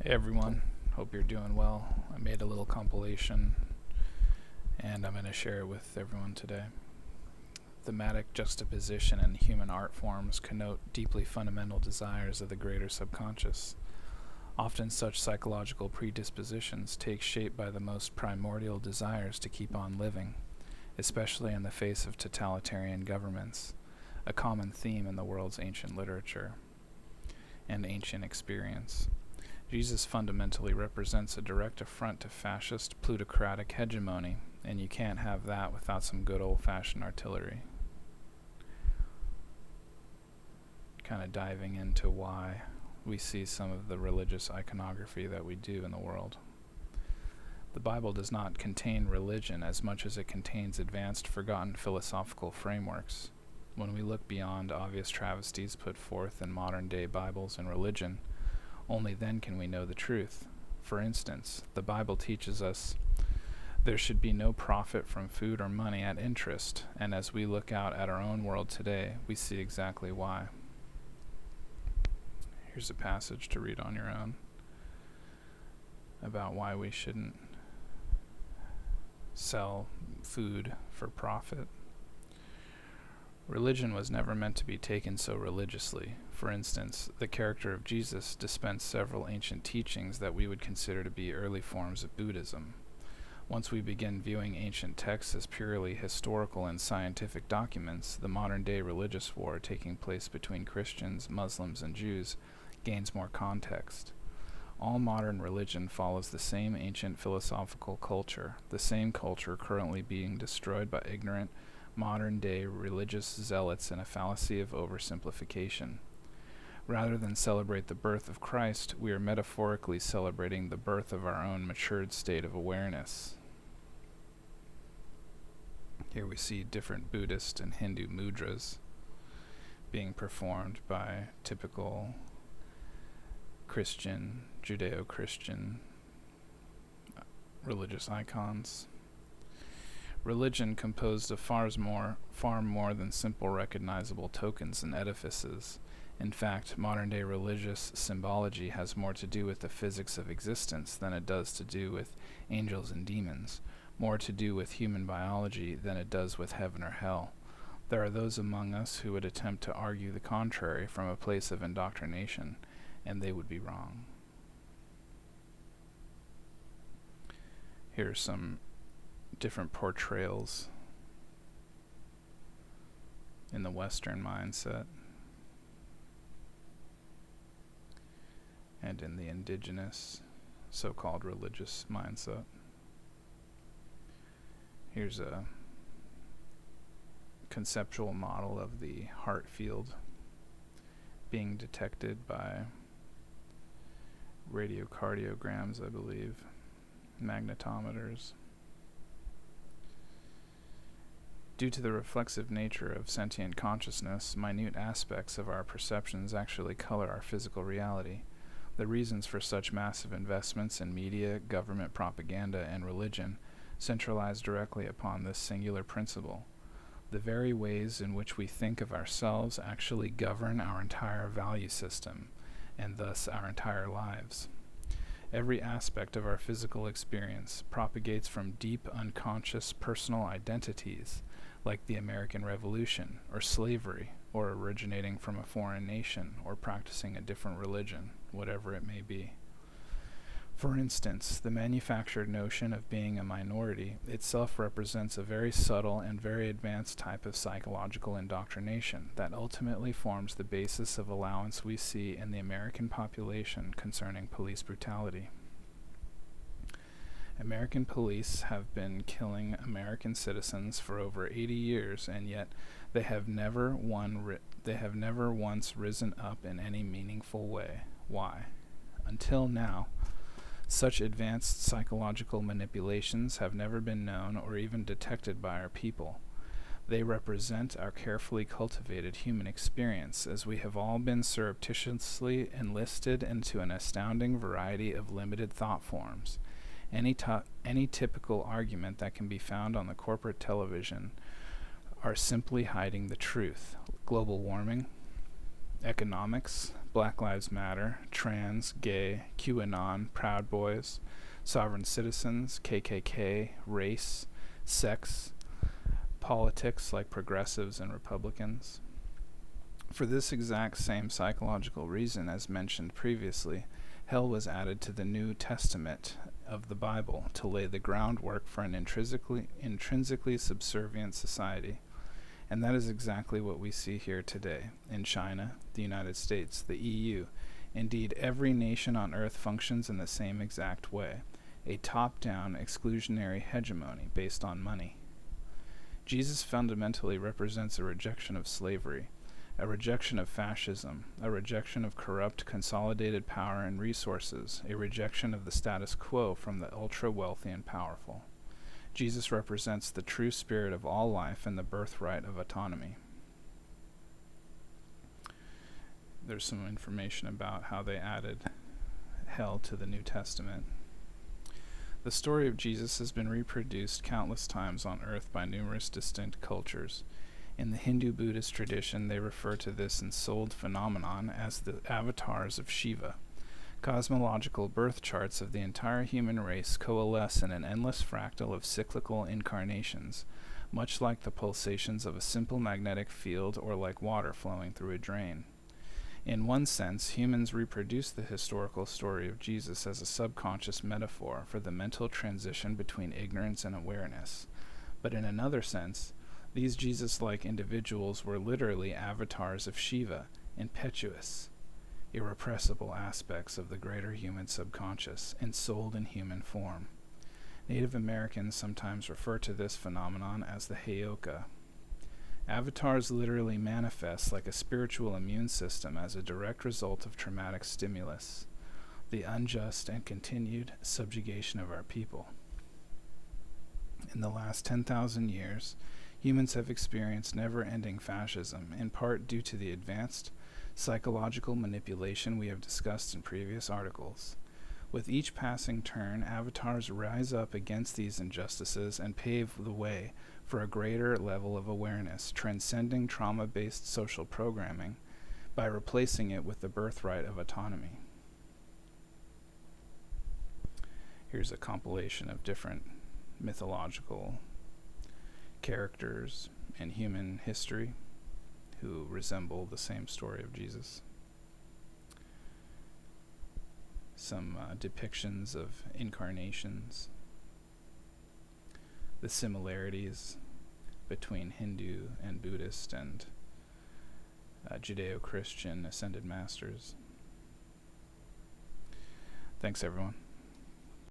Hey everyone, hope you're doing well. I made a little compilation and I'm going to share it with everyone today. Thematic juxtaposition in human art forms connote deeply fundamental desires of the greater subconscious. Often such psychological predispositions take shape by the most primordial desires to keep on living, especially in the face of totalitarian governments, a common theme in the world's ancient literature and ancient experience. Jesus fundamentally represents a direct affront to fascist, plutocratic hegemony, and you can't have that without some good old-fashioned artillery. Kind of diving into why we see some of the religious iconography that we do in the world. The Bible does not contain religion as much as it contains advanced, forgotten philosophical frameworks. When we look beyond obvious travesties put forth in modern-day Bibles and religion, only then can we know the truth. For instance, the Bible teaches us there should be no profit from food or money at interest, and as we look out at our own world today, we see exactly why. Here's a passage to read on your own about why we shouldn't sell food for profit. Religion was never meant to be taken so religiously. For instance, the character of Jesus dispensed several ancient teachings that we would consider to be early forms of Buddhism. Once we begin viewing ancient texts as purely historical and scientific documents, the modern-day religious war taking place between Christians, Muslims, and Jews gains more context. All modern religion follows the same ancient philosophical culture, the same culture currently being destroyed by ignorant, modern-day religious zealots in a fallacy of oversimplification. Rather than celebrate the birth of Christ, we are metaphorically celebrating the birth of our own matured state of awareness. Here we see different Buddhist and Hindu mudras being performed by typical Christian, Judeo-Christian religious icons. Religion composed of far more than simple recognizable tokens and edifices. In fact, modern-day religious symbology has more to do with the physics of existence than it does to do with angels and demons, more to do with human biology than it does with heaven or hell. There are those among us who would attempt to argue the contrary from a place of indoctrination, and they would be wrong. Here are some different portrayals in the Western mindset and in the indigenous so-called religious mindset. Here's a conceptual model of the heart field being detected by radiocardiograms, I believe, magnetometers. Due to the reflexive nature of sentient consciousness, minute aspects of our perceptions actually color our physical reality. The reasons for such massive investments in media, government propaganda, and religion centralize directly upon this singular principle. The very ways in which we think of ourselves actually govern our entire value system, and thus our entire lives. Every aspect of our physical experience propagates from deep unconscious personal identities, like the American Revolution, or slavery, or originating from a foreign nation, or practicing a different religion, whatever it may be. For instance, the manufactured notion of being a minority itself represents a very subtle and very advanced type of psychological indoctrination that ultimately forms the basis of allowance we see in the American population concerning police brutality. American police have been killing American citizens for over 80 years, and yet they have never once risen up in any meaningful way. Why? Until now, such advanced psychological manipulations have never been known or even detected by our people. They represent our carefully cultivated human experience, as we have all been surreptitiously enlisted into an astounding variety of limited thought forms. Any typical argument that can be found on the corporate television are simply hiding the truth. Global warming, economics, Black Lives Matter, trans, gay, QAnon, Proud Boys, sovereign citizens, KKK, race, sex, politics like progressives and Republicans. For this exact same psychological reason as mentioned previously, hell was added to the New Testament of the Bible to lay the groundwork for an intrinsically subservient society. And that is exactly what we see here today in China, the United States, the EU. Indeed, every nation on earth functions in the same exact way, a top-down exclusionary hegemony based on money. Jesus fundamentally represents a rejection of slavery, a rejection of fascism, a rejection of corrupt consolidated power and resources, a rejection of the status quo from the ultra-wealthy and powerful. Jesus represents the true spirit of all life and the birthright of autonomy. There's some information about how they added hell to the New Testament. The story of Jesus has been reproduced countless times on earth by numerous distinct cultures. In the Hindu-Buddhist tradition, they refer to this ensouled phenomenon as the avatars of Shiva. Cosmological birth charts of the entire human race coalesce in an endless fractal of cyclical incarnations, much like the pulsations of a simple magnetic field or like water flowing through a drain. In one sense, humans reproduce the historical story of Jesus as a subconscious metaphor for the mental transition between ignorance and awareness. But in another sense, these Jesus-like individuals were literally avatars of Shiva, impetuous, irrepressible aspects of the greater human subconscious, ensouled in human form. Native Americans sometimes refer to this phenomenon as the Heyoka. Avatars literally manifest like a spiritual immune system as a direct result of traumatic stimulus, the unjust and continued subjugation of our people. In the last 10,000 years, humans have experienced never-ending fascism, in part due to the advanced psychological manipulation we have discussed in previous articles. With each passing turn, avatars rise up against these injustices and pave the way for a greater level of awareness, transcending trauma-based social programming by replacing it with the birthright of autonomy. Here's a compilation of different mythological characters in human history who resemble the same story of Jesus. Some depictions of incarnations, the similarities between Hindu and Buddhist and Judeo-Christian ascended masters. Thanks, everyone.